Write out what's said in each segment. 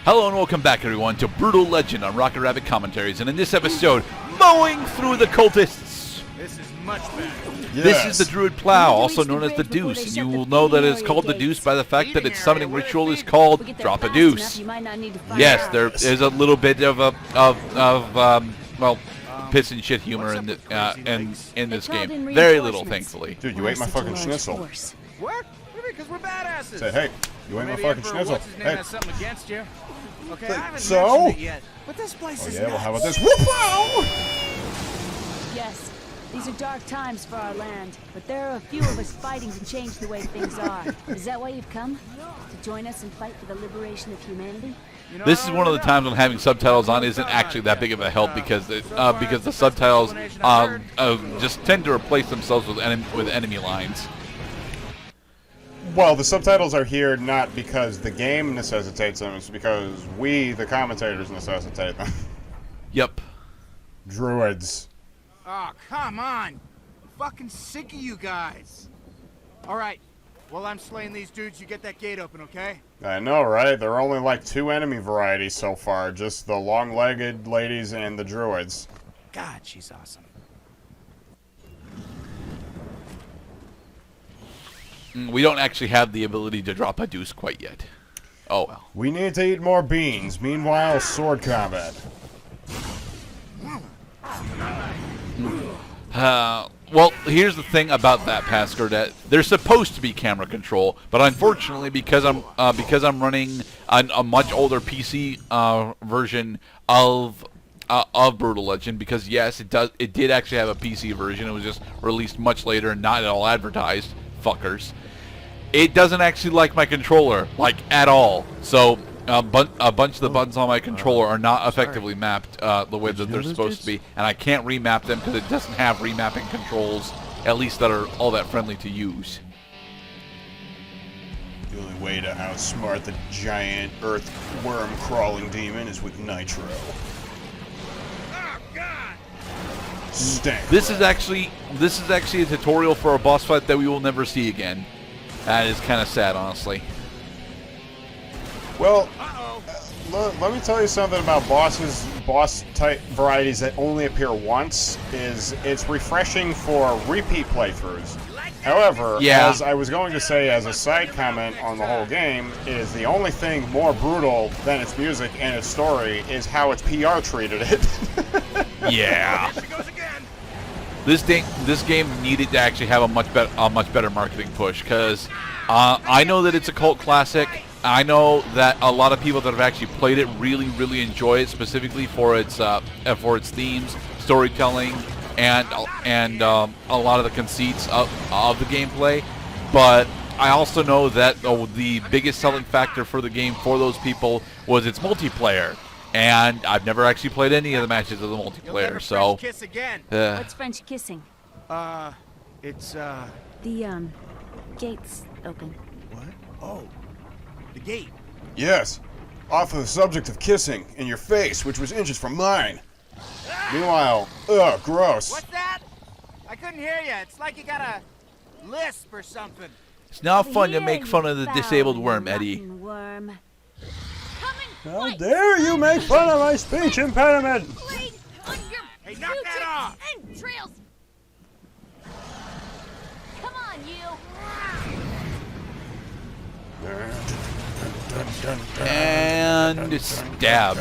Hello and welcome back, everyone, to Brutal Legend on Rocket Rabbit Commentaries. And in this episode, mowing through the cultists. This is much better. Yes. This is the Druid Plow, also known as the Deuce. And you will know that it is called the Deuce by the fact that its summoning ritual is called Drop a Deuce. Yes, there is a little bit of well, piss and shit humor in this game. Very little, thankfully. Dude, you ate my fucking schnitzel. What? Because we're badasses. Say, hey, you ait my fucking schnitzel. Hey. Has something against you. Okay, I haven't So? mentioned it yet, but this place is Yeah, well, nuts. how about this? Whoop-ow! Yes, these are dark times for our land, but there are a few of us fighting to change the way things are. Is that why you've come? To join us and fight for the liberation of humanity? You know, This is one of the times when having subtitles on isn't actually that big of a help because the subtitles just tend to replace themselves with enemy lines. Well, the subtitles are here not because the game necessitates them, it's because we, the commentators, necessitate them. Yep. Druids. Oh, come on. I'm fucking sick of you guys. All right. While I'm slaying these dudes, you get that gate open, okay? I know, right? There are only like 2 enemy varieties so far, just the long-legged ladies and the druids. God, she's awesome. We don't actually have the ability to drop a deuce quite yet. Oh well. We need to eat more beans. Meanwhile, sword combat. Well, here's the thing about that, Pascal, that there's supposed to be camera control, but unfortunately, because I'm running a much older PC version of Brutal Legend, because yes, it did actually have a PC version. It was just released much later and not at all advertised. Fuckers. It doesn't actually like my controller, like at all. So a bunch of the buttons on my controller are not effectively mapped the way that they're supposed to be, and I can't remap them because it doesn't have remapping controls, at least that are all that friendly to use. The only way to outsmart the giant earthworm crawling demon is with nitro. Oh, God! Stank. This is actually a tutorial for a boss fight that we will never see again. That is kind of sad, honestly. Well, let me tell you something about boss type varieties that only appear once. It's refreshing for repeat playthroughs. However, yeah. As I was going to say as a side comment on the whole game, is the only thing more brutal than its music and its story is how its PR treated it. Yeah. This game needed to actually have a much better marketing push, because I know that it's a cult classic. I know that a lot of people that have actually played it really enjoy it, specifically for its themes, storytelling, and a lot of the conceits of the gameplay. But I also know that the biggest selling factor for the game for those people was its multiplayer. And I've never actually played any of the matches of the multiplayer, so... French kiss again. What's French kissing? It's, The, gate's open. What? Oh, the gate. Yes, off of the subject of kissing in your face, which was inches from mine. Meanwhile, ugh, gross. What's that? I couldn't hear you. It's like you got a lisp or something. It's not fun to make fun of the disabled worm, Eddie. Worm. How dare you make fun of my speech impediment! Blade on your Hey, knock that off! entrails! Come on, you! And stabbed.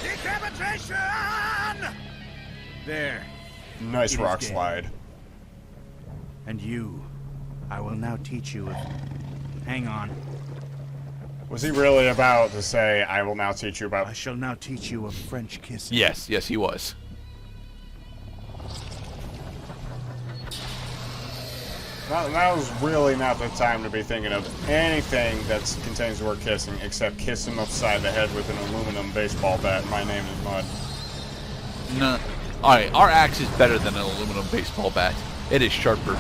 Decapitation! There. Nice It is rock dead. slide. And you, I will now teach you. Hang on. Was he really about to say, I will now teach you about... I shall now teach you of French kissing. Yes, he was. That was really not the time to be thinking of anything that contains the word kissing, except kiss him upside the head with an aluminum baseball bat. My name is Mud. No. Alright, our axe is better than an aluminum baseball bat. It is sharper.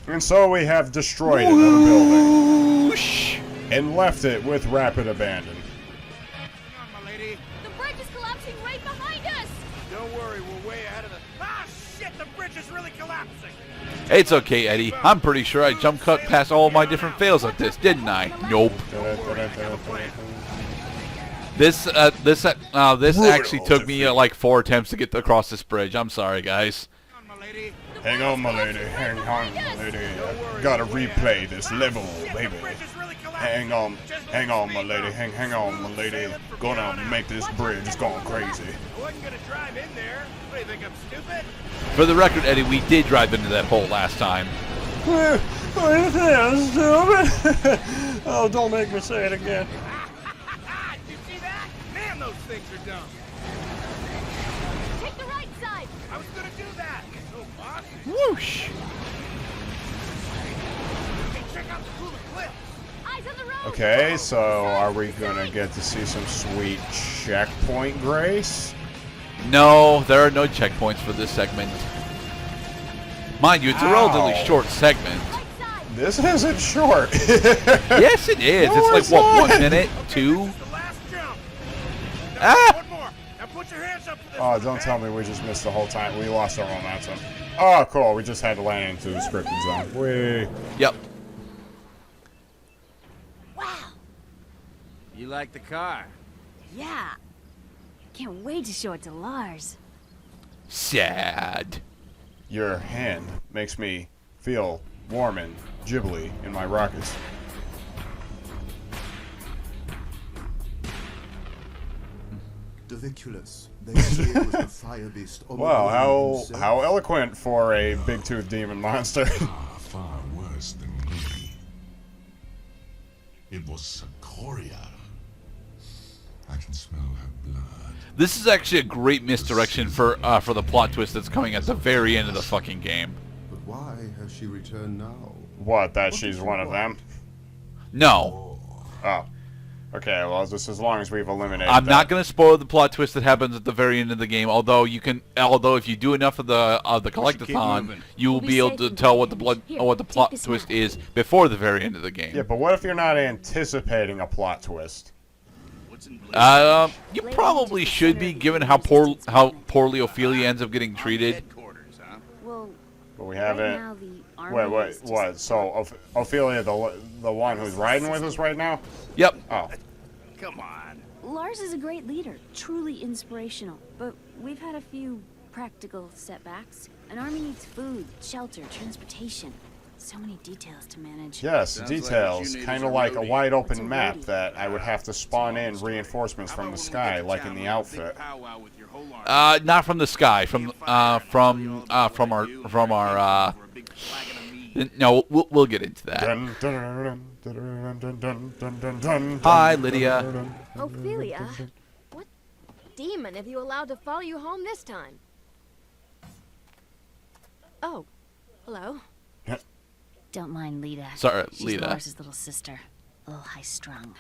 And so we have destroyed another building. Whoosh. And left it with rapid abandon. Come on, my lady. The bridge is collapsing right behind us! Don't worry, we're way ahead of the... Ah, shit! The bridge is really collapsing! It's okay, Eddie. I'm pretty sure I jump cut past all my different fails at this, didn't I? Nope. This actually took me like 4 attempts to get across this bridge. I'm sorry, guys. Hang on, my lady. Hang on, my lady. I gotta replay this level, baby. Hang on, my lady. Hang on, my lady. Gonna make this bridge going crazy. I wasn't gonna drive in there. What do you think, I'm stupid? For the record, Eddie, we did drive into that hole last time. Oh, don't make me say it again. Did you see that? Man, those things are dumb. Take the right side. I was gonna do that. Oh, boss. Whoosh! Hey, check out the cool cliff. Eyes on the road. Okay, so are we gonna get to see some sweet checkpoint grace? No, there are no checkpoints for this segment. Mind you, it's a relatively Ow. short segment. Right side. This isn't short. Yes, it is. No, It's it's like, what, not. 1 minute? 2? This is the last jump. Ah! One more. Now put your hands up for this. Oh, one, don't okay? tell me we just missed the whole time. We lost our momentum. Oh, cool. We just had to land into the scripted zone. Whee. Yep. Wow. You like the car? Yeah. Can't wait to show it to Lars. Sad. Your hand makes me feel warm and jibbly in my rockets. Ridiculous. They say it was the fire beast. Wow, how eloquent for a big-toothed demon monster. Far worse than me. It was Sakoria. I can smell her blood. This is actually a great misdirection for the plot twist that's coming at the very end of the fucking game. But why has she returned now? What, that she's one of them? No. Oh. Okay, well, just as long as we've eliminated I'm that. not going to spoil the plot twist that happens at the very end of the game. Although if you do enough of the collectathon, you will be able to tell what the plot twist is before the very end of the game. Yeah, but what if you're not anticipating a plot twist? You probably should be, given how poorly Ophelia ends up getting treated. Headquarters, huh? Well, But we right haven't. now the army Wait, is just what? So Ophelia, the one who's riding with us right now? Yep. Oh, Come on. Lars is a great leader, truly inspirational. But we've had a few practical setbacks. An army needs food, shelter, transportation. So many details to manage. yes, Sounds like what details. you need Kind is of a like a roadie. wide What's open a map roadie? that I would have to spawn in reinforcements from the sky, like in the outfit. Not from the sky, from our. No, we'll get into that. Dun, dun, dun, dun, dun, dun, dun, dun, dun, Hi, dun, Lydia. dun, dun, dun, Ophelia, dun, dun. what demon have you allowed to follow you home this time? Oh, hello. Don't mind Lita. Sorry, She's Lita. Lars's little sister. A little high-strung.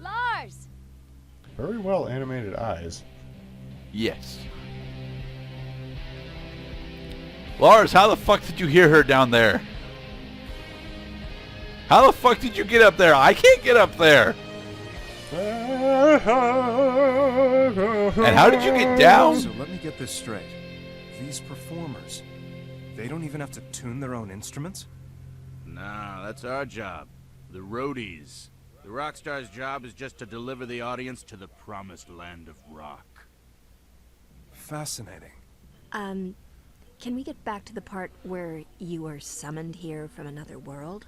Lars! Very well animated eyes. Yes. Lars, how the fuck did you hear her down there? How the fuck did you get up there? I can't get up there. And how did you get down? So let me get this straight. These performers, they don't even have to tune their own instruments? Nah, that's our job. The roadies. The rock star's job is just to deliver the audience to the promised land of rock. Fascinating. Can we get back to the part where you were summoned here from another world?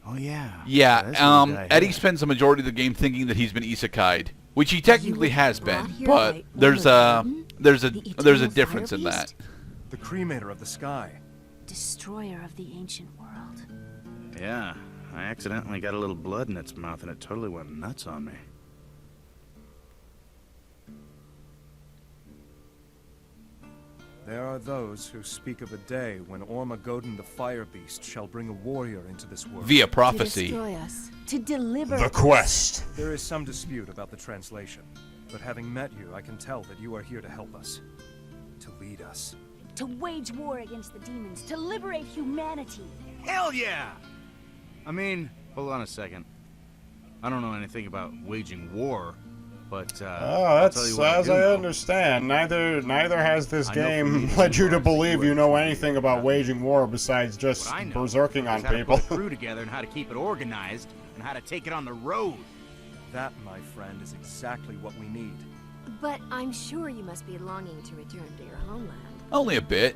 Oh yeah. Yeah, Eddie spends the majority of the game thinking that he's been isekai'd, which he technically were has brought been, here but by there's a The there's a eternal difference in fire that. beast? The cremator of the sky. Destroyer of the ancient world. Yeah, I accidentally got a little blood in its mouth and it totally went nuts on me. There are those who speak of a day when Ormagodon the fire beast shall bring a warrior into this world. Via To prophecy. destroy us. To deliver The us. quest. There is some dispute about the translation, but having met you, I can tell that you are here to help us. To lead us. To wage war against the demons. To liberate humanity. Hell yeah! I mean, hold on a second. I don't know anything about waging war, But That's as I understand. Neither has this game led you to believe you know anything about waging war besides just berserking on people. How to put a crew together and how to keep it organized and how to take it on the road. That, my friend, is exactly what we need. But I'm sure you must be longing to return to your homeland. Only a bit.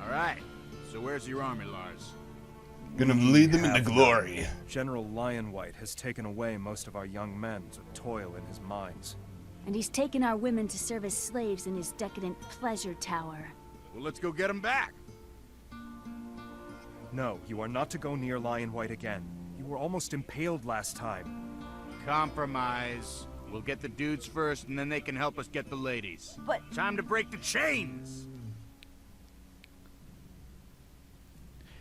All right. So where's your army, Lars? Gonna lead them into glory. General Lionwhite has taken away most of our young men to toil in his mines. And he's taken our women to serve as slaves in his decadent pleasure tower. Well, let's go get them back. No, you are not to go near Lionwhite again. You were almost impaled last time. Compromise. We'll get the dudes first, and then they can help us get the ladies. But... Time to break the chains!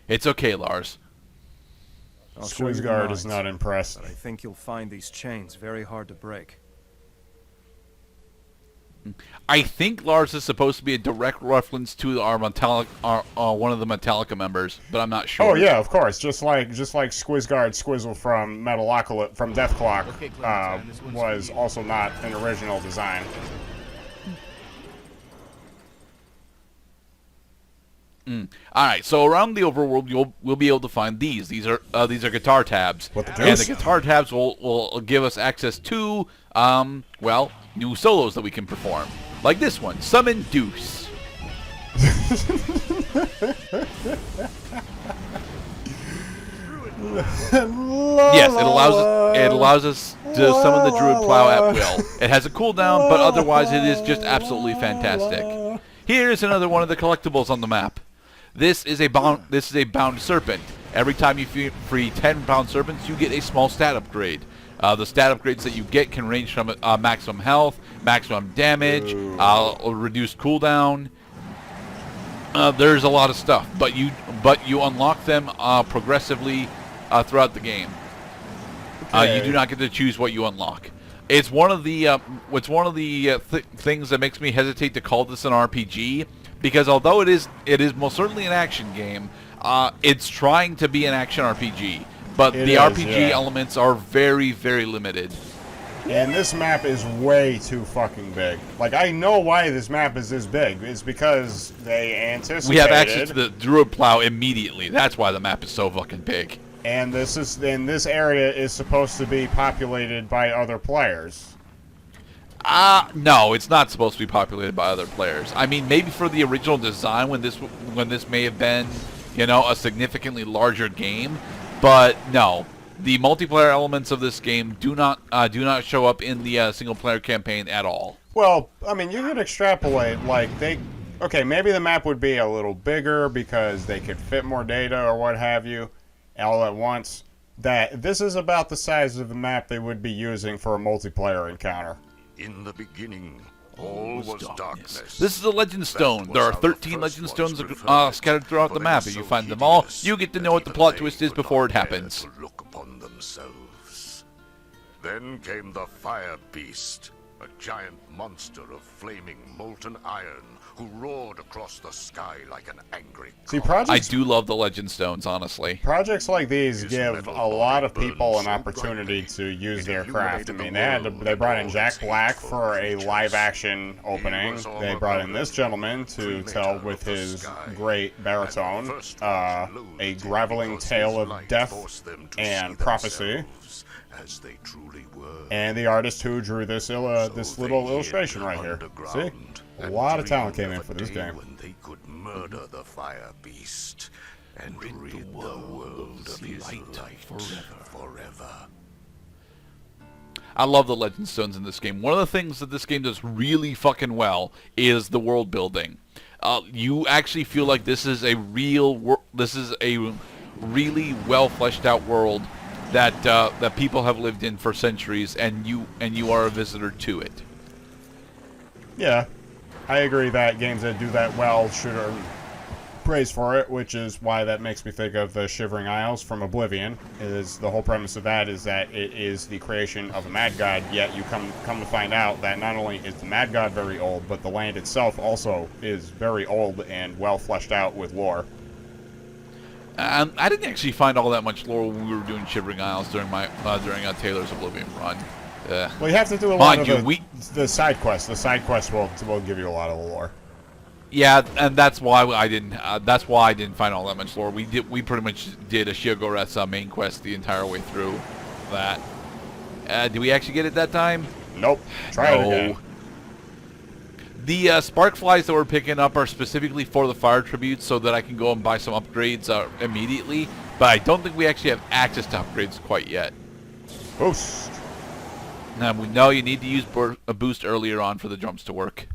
It's okay, Lars. I'll show you the Squizguard mines, is not impressed. but I think you'll find these chains very hard to break. I think Lars is supposed to be a direct reference to our metallic, one of the Metallica members, but I'm not sure. Oh yeah, of course. Just like Squizguard Squizzle from from Death Clock Okay, Clementine, this one's was for you. also not an original design. Alright, so around the overworld, we'll be able to find these. These are guitar tabs. What the And deuce? the guitar tabs will give us access to, well, new solos that we can perform. Like this one, Summon Deuce. Yes, it allows us to summon the Druid Plow at will. It has a cooldown, but otherwise it is just absolutely fantastic. Here's another one of the collectibles on the map. This is a bound serpent. Every time you free 10 bound serpents, you get a small stat upgrade. The stat upgrades that you get can range from maximum health, maximum damage, reduced cooldown. There's a lot of stuff, but you unlock them progressively throughout the game. You do not get to choose what you unlock. It's one of the things that makes me hesitate to call this an RPG, because although it is most certainly an action game, it's trying to be an action RPG. But the RPG elements are very, very limited. And this map is way too fucking big. Like, I know why this map is this big. It's because they anticipated... We have access to the Druid Plow immediately. That's why the map is so fucking big. And this area is supposed to be populated by other players. No, it's not supposed to be populated by other players. I mean, maybe for the original design when this may have been, a significantly larger game, but no. The multiplayer elements of this game do not show up in the single-player campaign at all. Well, I mean, you could extrapolate, like, okay, maybe the map would be a little bigger because they could fit more data or what have you, all at once. That this is about the size of the map they would be using for a multiplayer encounter. In the beginning, all was darkness. This is a Legend Stone. There are 13 Legend Stones scattered throughout the map. If you find them all, you get to know what the plot twist is before it happens. To look upon themselves. Then came the Fire Beast, a giant monster of flaming molten iron who roared across the sky like an angry god. See, I do love the Legend Stones, honestly. Projects like these give a lot of people an opportunity to use their craft. I mean, they brought in Jack Black for a live-action opening. They brought in this gentleman to tell with his great baritone a graveling tale of death and prophecy. As they truly were. And the artist who drew this little illustration right here. See? A lot of talent came in for this game. When they could murder the Fire Beast and rid the world of his light forever. I love the Legend Stones in this game. One of the things that this game does really fucking well is the world building. You actually feel like this is a really well fleshed out world that people have lived in for centuries, and you are a visitor to it. Yeah, I agree that games that do that well should earn praise for it, which is why that makes me think of the Shivering Isles from Oblivion. Is the whole premise of that is that it is the creation of a mad god, yet you come to find out that not only is the mad god very old, but the land itself also is very old and well fleshed out with lore. I didn't actually find all that much lore when we were doing Shivering Isles during Taylor's Oblivion run. Well, you have to do a lot of the side quests. The side quests will give you a lot of lore. Yeah, and that's why I didn't. That's why I didn't find all that much lore. We pretty much did a Shigoresa main quest the entire way through that. Did we actually get it that time? Nope. Try it again. The spark flies that we're picking up are specifically for the fire tributes, so that I can go and buy some upgrades immediately. But I don't think we actually have access to upgrades quite yet. Boost. Now we know you need to use a boost earlier on for the jumps to work.